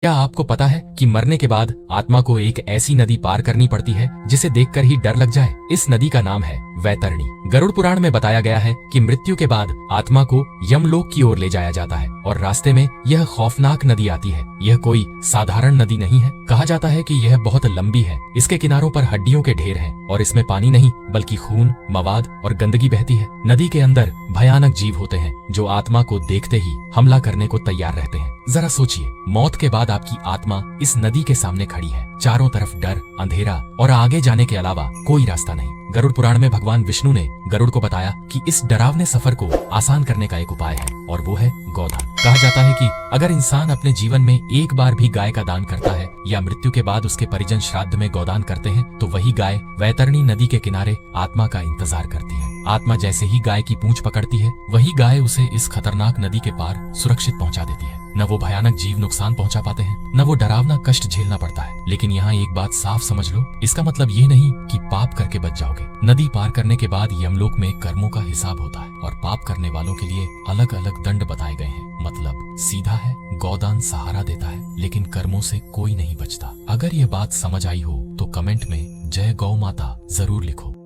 क्या आपको पता है कि मरने के बाद आत्मा को एक ऐसी नदी पार करनी पड़ती है जिसे देखकर ही डर लग जाए? इस नदी का नाम है वैतरणी। गरुड़ पुराण में बताया गया है कि मृत्यु के बाद आत्मा को यमलोक की ओर ले जाया जाता है और रास्ते में यह खौफनाक नदी आती है। यह कोई साधारण नदी नहीं है। कहा जाता है कि यह बहुत लंबी है, इसके किनारों पर हड्डियों के ढेर हैं और इसमें पानी नहीं बल्कि खून, मवाद और गंदगी बहती है। नदी के अंदर भयानक जीव होते हैं जो आत्मा को देखते ही हमला करने को तैयार रहते हैं। जरा सोचिए, मौत के बाद आपकी आत्मा इस नदी के सामने खड़ी है। चारों तरफ डर, अंधेरा और आगे जाने के अलावा कोई रास्ता नहीं। गरुड़ पुराण में भगवान विष्णु ने गरुड़ को बताया कि इस डरावने सफर को आसान करने का एक उपाय है और वो है गौदान। कहा जाता है कि अगर इंसान अपने जीवन में एक बार भी गाय का दान करता है या मृत्यु के बाद उसके परिजन श्राद्ध में गौदान करते हैं तो वही गाय वैतरणी नदी के किनारे आत्मा का इंतजार करती है। आत्मा जैसे ही गाय की पूंछ पकड़ती है वही गाय उसे इस खतरनाक नदी के पार सुरक्षित पहुंचा देती है। न वो भयानक जीव नुकसान पहुंचा पाते हैं, न वो डरावना कष्ट झेलना पड़ता है। लेकिन यहाँ एक बात साफ समझ लो, इसका मतलब ये नहीं कि पाप करके बच जाओगे। नदी पार करने के बाद यमलोक में कर्मों का हिसाब होता है और पाप करने वालों के लिए अलग अलग दंड बताए गए हैं। मतलब सीधा है, गौदान सहारा देता है लेकिन कर्मों से कोई नहीं बचता। अगर ये बात समझ आई हो तो कमेंट में जय गौ माता जरूर लिखो।